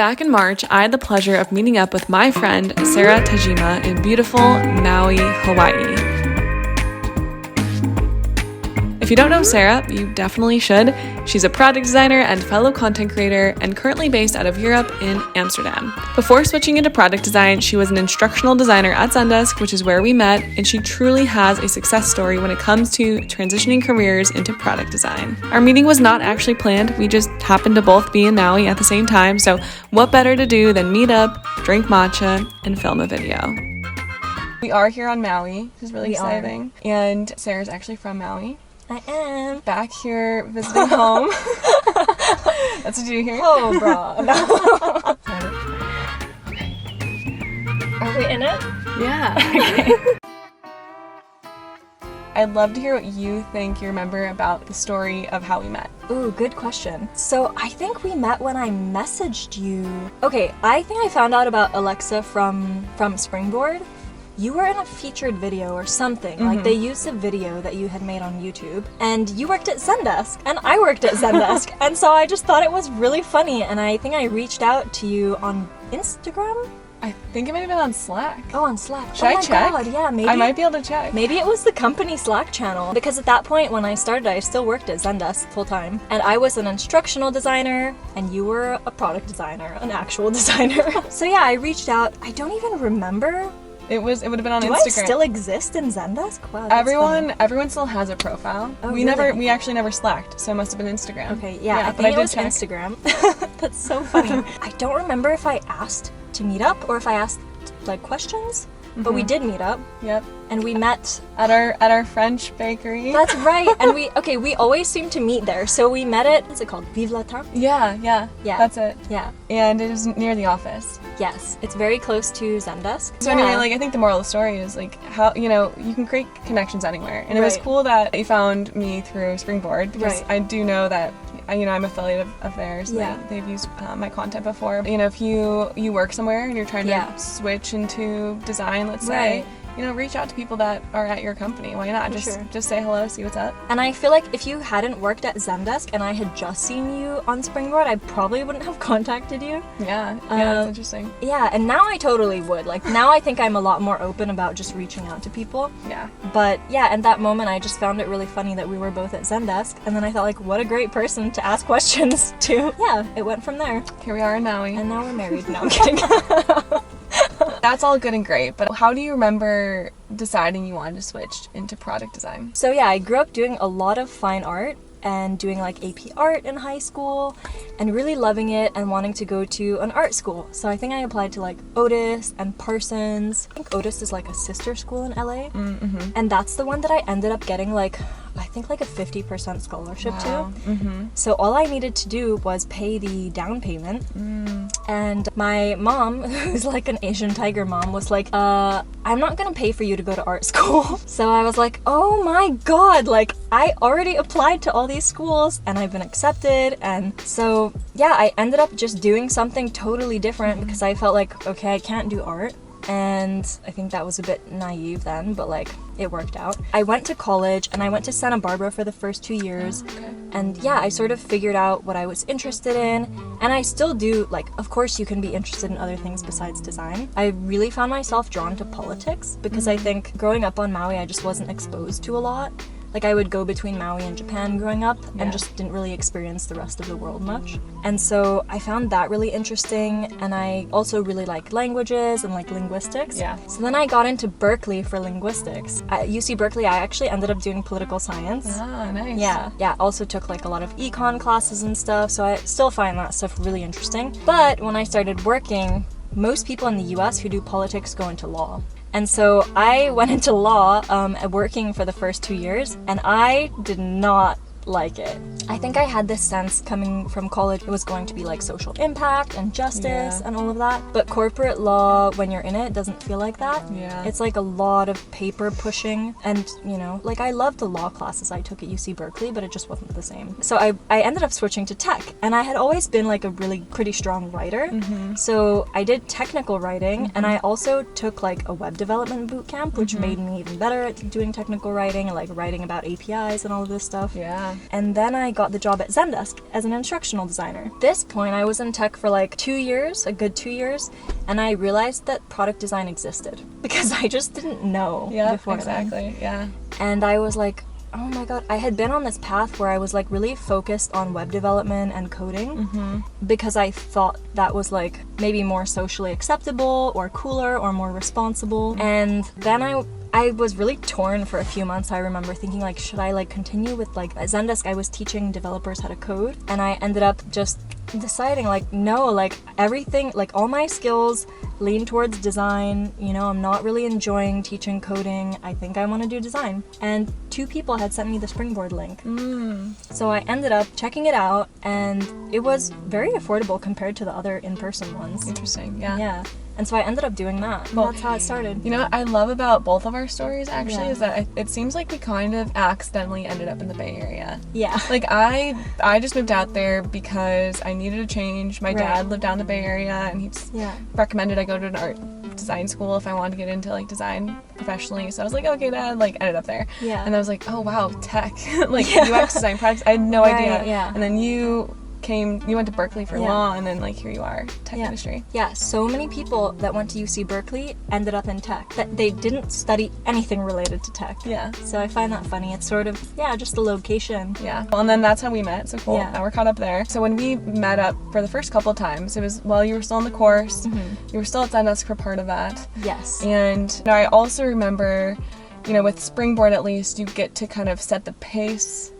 Back in March, I had the pleasure of meeting up with my friend Sera Tajima in beautiful Maui, Hawaii. If you don't know Sera, you definitely should. She's a product designer and fellow content creator and currently based out of Europe in Amsterdam. Before switching into product design, she was an instructional designer at Zendesk, which is where we met, and she truly has a success story when it comes to transitioning careers into product design. Our meeting was not actually planned, we just happened to both be in Maui at the same time, so what better to do than meet up, drink matcha, and film a video. We are here on Maui, which is really exciting, and Sera's actually from Maui. I am. Back here visiting home. That's what you do here? Oh, bro. No. Okay. Are we in it? Yeah. Okay. I'd love to hear what you think you remember about the story of how we met. Ooh, good question. So I think we met when I messaged you. Okay, I think I found out about Alexa from Springboard. You were in a featured video or something. Like they used a video that you had made on YouTube, and you worked at Zendesk and I worked at Zendesk. And so I just thought it was really funny, and I think I reached out to you on Instagram. I think it might have been on Slack. Oh, on Slack. Should I check? God, yeah, maybe. I might be able to check. Maybe it was the company Slack channel, because at that point when I started, I still worked at Zendesk full time, and I was an instructional designer, and you were a product designer, an actual designer. So yeah, I reached out. I don't even remember. It would have been on Do Instagram. I still exist in Zendesk? Wow, that's Everyone still has a profile. Oh, We actually never Slacked, so it must have been Instagram. Okay, yeah, I but think I it did was check. Instagram. That's so funny. I don't remember if I asked to meet up or if I asked like questions, but we did meet up. Yep. And we met At our French bakery. That's right. And we always seem to meet there. So we met at, what's it called? Vive la Tarte? Yeah. That's it. Yeah. And it is near the office. Yes. It's very close to Zendesk. So anyway, like I think the moral of the story is like how, you can create connections anywhere. And it was Right. cool that you found me through Springboard, because Right. I do know that I'm affiliate of theirs. Yeah. They've used my content before. If you work somewhere and you're trying to Yeah. switch into design, let's Right. say, reach out to people that are at your company. Why not? For Just say hello, see what's up. And I feel like if you hadn't worked at Zendesk and I had just seen you on Springboard, I probably wouldn't have contacted you. Yeah, that's interesting. Yeah, and now I totally would. Like, now I think I'm a lot more open about just reaching out to people. Yeah. But yeah, in that moment, I just found it really funny that we were both at Zendesk, and then I thought, like, what a great person to ask questions to. Yeah, it went from there. Here we are in Maui. And now we're married. No, I'm kidding. That's all good and great, but how do you remember deciding you wanted to switch into product design? So yeah, I grew up doing a lot of fine art and doing like AP art in high school and really loving it and wanting to go to an art school. So I think I applied to like Otis and Parsons. I think Otis is like a sister school in LA. And that's the one that I ended up getting like a 50% scholarship to. So all I needed to do was pay the down payment. And my mom, who's like an Asian tiger mom, was like, I'm not gonna pay for you to go to art school. So I was like, oh my god, like I already applied to all these schools and I've been accepted. And so yeah, I ended up just doing something totally different because I felt like, okay, I can't do art. And I think that was a bit naive then, but like it worked out. I went to college and I went to Santa Barbara for the first 2 years. And yeah, I sort of figured out what I was interested in. And I still do, like, of course you can be interested in other things besides design. I really found myself drawn to politics because I think growing up on Maui, I just wasn't exposed to a lot. Like I would go between Maui and Japan growing up and just didn't really experience the rest of the world much. And so I found that really interesting, and I also really like languages and like linguistics. Yeah. So then I got into Berkeley for linguistics. At UC Berkeley, I actually ended up doing political science. Ah, nice. Yeah, also took like a lot of econ classes and stuff, so I still find that stuff really interesting. But when I started working, most people in the US who do politics go into law. And so I went into law working for the first 2 years, and I did not like it. I think I had this sense coming from college it was going to be like social impact and justice and all of that. But corporate law, when you're in it, doesn't feel like that. Yeah. It's like a lot of paper pushing, and like I loved the law classes I took at UC Berkeley, but it just wasn't the same. So I ended up switching to tech, and I had always been like a really pretty strong writer. So I did technical writing, and I also took like a web development bootcamp, which made me even better at doing technical writing and like writing about APIs and all of this stuff. Yeah. Yeah. And then I got the job at Zendesk as an instructional designer. At this point, I was in tech for like 2 years, a good 2 years, and I realized that product design existed because I just didn't know before exactly. then. Yeah. And I was like, oh my god, I had been on this path where I was like really focused on web development and coding because I thought that was like maybe more socially acceptable or cooler or more responsible. And then I was really torn for a few months. I remember thinking like, should I like continue with like at Zendesk? I was teaching developers how to code, and I ended up just deciding like, no, like everything, like all my skills lean towards design. You know, I'm not really enjoying teaching coding. I think I want to do design. And 2 people had sent me the Springboard link. So I ended up checking it out, and it was very affordable compared to the other in-person ones. Interesting. Yeah. Yeah. And so I ended up doing that. Well, that's how it started. You know what I love about both of our stories actually is that it seems like we kind of accidentally ended up in the Bay Area. Yeah. Like I just moved out there because I needed a change. My dad lived down in the Bay Area, and he just recommended I go to an art design school if I wanted to get into like design professionally. So I was like, okay, Dad, like ended up there. Yeah. And I was like, oh wow, tech, like UX design products. I had no idea. Yeah. And then you went to Berkeley for law, and then like here you are, tech industry. Yeah, so many people that went to UC Berkeley ended up in tech. That they didn't study anything related to tech. Yeah. So I find that funny. It's sort of, just the location. Yeah. Well, and then that's how we met. So cool. Yeah. Now we're caught up there. So when we met up for the first couple of times, it was while you were still in the course. You were still at Zendesk for part of that. Yes. And you know, I also remember, you know, with Springboard at least, you get to kind of set the pace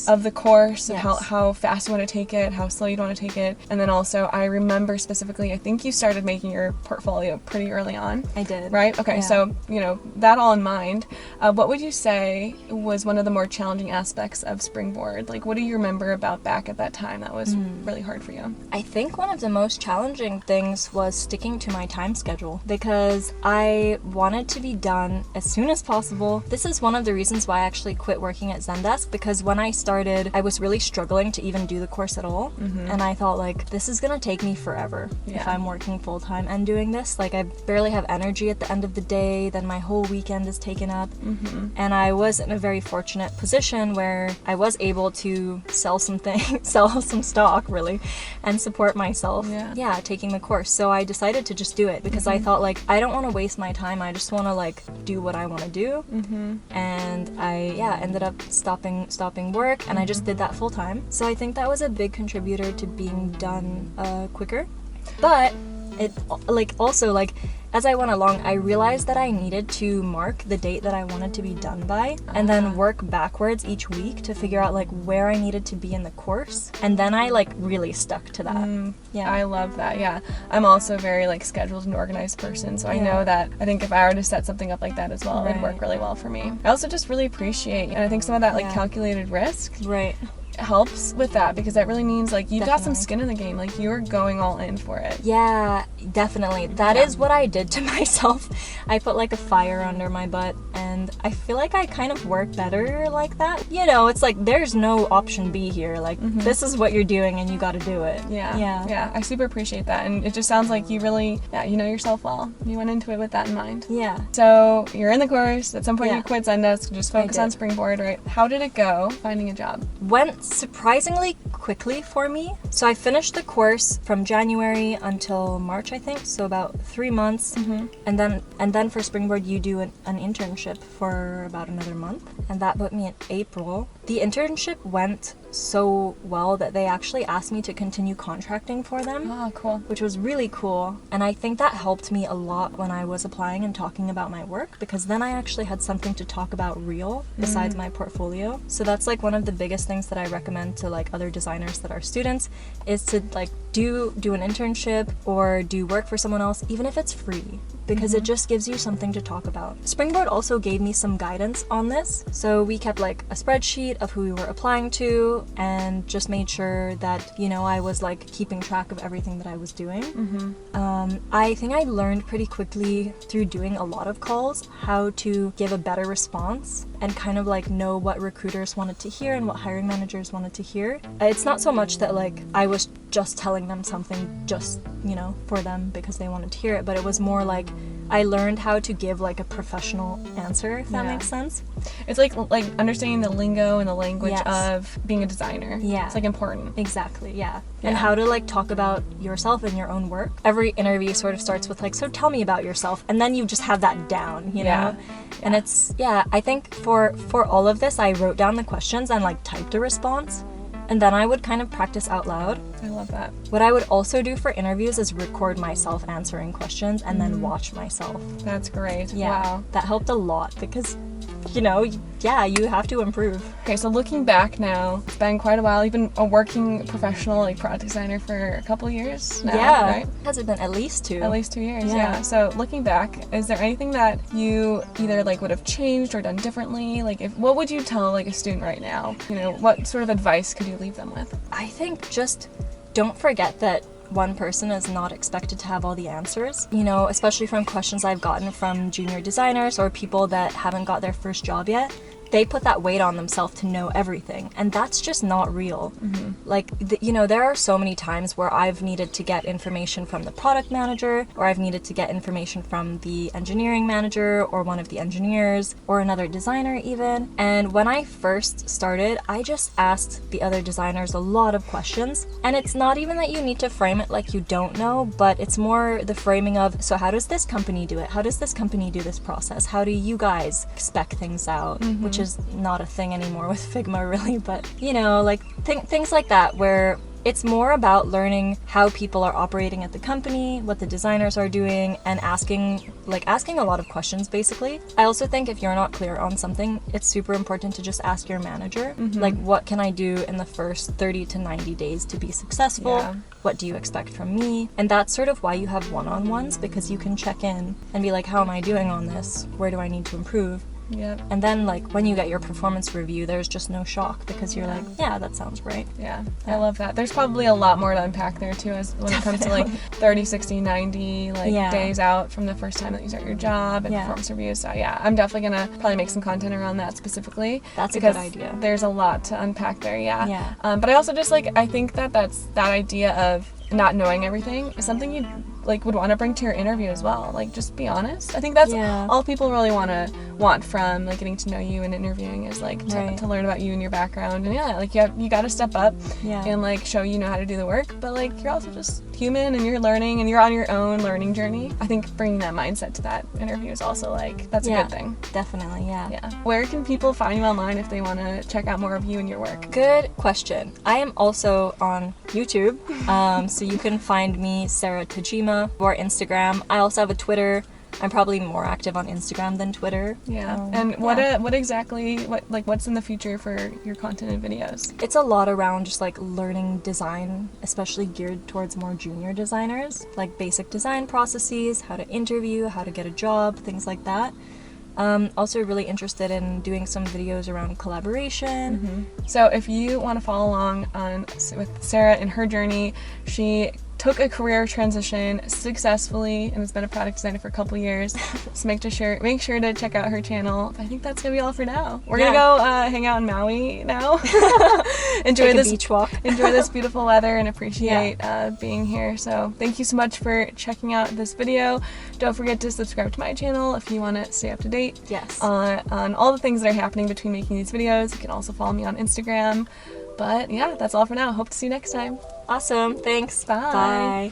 of the course, and how fast you want to take it, how slow you want to take it. And then also, I remember specifically, I think you started making your portfolio pretty early on. I did. Right? Okay, so, you know, that all in mind, what would you say was one of the more challenging aspects of Springboard? Like, what do you remember about back at that time that was really hard for you? I think one of the most challenging things was sticking to my time schedule, because I wanted to be done as soon as possible. This is one of the reasons why I actually quit working at Zendesk, because when I started, I was really struggling to even do the course at all. And I thought like, this is gonna take me forever if I'm working full-time and doing this. Like I barely have energy at the end of the day, then my whole weekend is taken up. And I was in a very fortunate position where I was able to sell some stock really, and support myself taking the course. So I decided to just do it because I thought like, I don't want to waste my time. I just want to like do what I want to do. And I ended up stopping work, and I just did that full time. So I think that was a big contributor to being done quicker. But it also as I went along, I realized that I needed to mark the date that I wanted to be done by, and then work backwards each week to figure out like where I needed to be in the course. And then I like really stuck to that. I love that. Yeah, I'm also a very like scheduled and organized person, so I know that I think if I were to set something up like that as well, it would work really well for me. I also just really appreciate, and I think some of that like calculated risk helps with that, because that really means like you've got some skin in the game, like you're going all in for it. Yeah, definitely. That is what I did to myself. I put like a fire under my butt, and I feel like I kind of work better like that. You know, it's like there's no option B here. Like this is what you're doing and you got to do it. Yeah, I super appreciate that, and it just sounds like you really you know yourself well. You went into it with that in mind. Yeah. So you're in the course, at some point you quit Zendesk, just focus on Springboard, right? How did it go finding a job? Went surprisingly quickly for me. So I finished the course from January until March, I think, so about 3 months. And then for Springboard you do an internship for about another month, and that put me in April. The internship went so well that they actually asked me to continue contracting for them. Oh, cool. Which was really cool. And I think that helped me a lot when I was applying and talking about my work, because then I actually had something to talk about real besides my portfolio. So that's like one of the biggest things that I recommend to like other designers that are students, is to like do an internship or do work for someone else, even if it's free, because it just gives you something to talk about. Springboard also gave me some guidance on this. So we kept like a spreadsheet of who we were applying to, and just made sure that, you know, I was like keeping track of everything that I was doing. I think I learned pretty quickly through doing a lot of calls how to give a better response and kind of like know what recruiters wanted to hear and what hiring managers wanted to hear. It's not so much that like I was just telling telling them something just, you know, for them because they wanted to hear it, but it was more like I learned how to give like a professional answer, if that makes sense. It's like understanding the lingo and the language of being a designer. Yeah. It's like important. Exactly, yeah. And how to like talk about yourself and your own work. Every interview sort of starts with like, so tell me about yourself, and then you just have that down, you know? And it's, I think for all of this, I wrote down the questions and like typed a response, and then I would kind of practice out loud. I love that. What I would also do for interviews is record myself answering questions and then watch myself. That's great. Yeah, Wow. that helped a lot because, you know, you have to improve. Okay, so looking back now, it's been quite a while. You've been a working professional, like product designer for a couple years now, right? Has it been at least 2? At least 2 years, yeah. So looking back, is there anything that you either like would have changed or done differently? Like, what would you tell like a student right now? You know, what sort of advice could you leave them with? I think just don't forget that one person is not expected to have all the answers. You know, especially from questions I've gotten from junior designers or people that haven't got their first job yet. They put that weight on themselves to know everything, and that's just not real. Like, you know, there are so many times where I've needed to get information from the product manager, or I've needed to get information from the engineering manager, or one of the engineers, or another designer even. And when I first started, I just asked the other designers a lot of questions, and it's not even that you need to frame it like you don't know, but it's more the framing of, so how does this company do it? How does this company do this process? How do you guys spec things out? Which is not a thing anymore with Figma really, but you know, like things like that, where it's more about learning how people are operating at the company, what the designers are doing, and asking a lot of questions basically. I also think if you're not clear on something, it's super important to just ask your manager, like, what can I do in the first 30 to 90 days to be successful? What do you expect from me? And that's sort of why you have one-on-ones, because you can check in and be like, how am I doing on this? Where do I need to improve? Yep. And then like when you get your performance review, there's just no shock because you're like, yeah, that sounds right. Yeah, I love that. There's probably a lot more to unpack there too, as when it comes to like 30, 60, 90 days out from the first time that you start your job and performance reviews. So yeah, I'm definitely gonna probably make some content around that specifically. That's a good idea. There's a lot to unpack there. But I also just I think that's that idea of not knowing everything is something you would want to bring to your interview as well. Like, just be honest. I think that's all people really want from getting to know you and interviewing is to learn about you and your background. And you got to step up and show you know how to do the work, but you're also just human and you're learning and you're on your own learning journey. I think bringing that mindset to that interview is also that's a good thing. Definitely, yeah. Where can people find you online if they want to check out more of you and your work? Good question. I am also on YouTube, so you can find me, Sera Tajima, or Instagram. I also have a Twitter. I'm probably more active on Instagram than Twitter. What's in the future for your content and videos? It's a lot around just learning design, especially geared towards more junior designers, like basic design processes, how to interview, how to get a job, things like that. Also really interested in doing some videos around collaboration. So if you want to follow along with Sera and her journey, she took a career transition successfully and has been a product designer for a couple years. So make sure to check out her channel. I think that's gonna be all for now. We're gonna go hang out in Maui now. Enjoy this beach walk. Enjoy this beautiful weather and appreciate being here. So thank you so much for checking out this video. Don't forget to subscribe to my channel if you want to stay up to date on all the things that are happening between making these videos. You can also follow me on Instagram. But yeah, that's all for now. Hope to see you next time. Awesome. Thanks. Bye. Bye.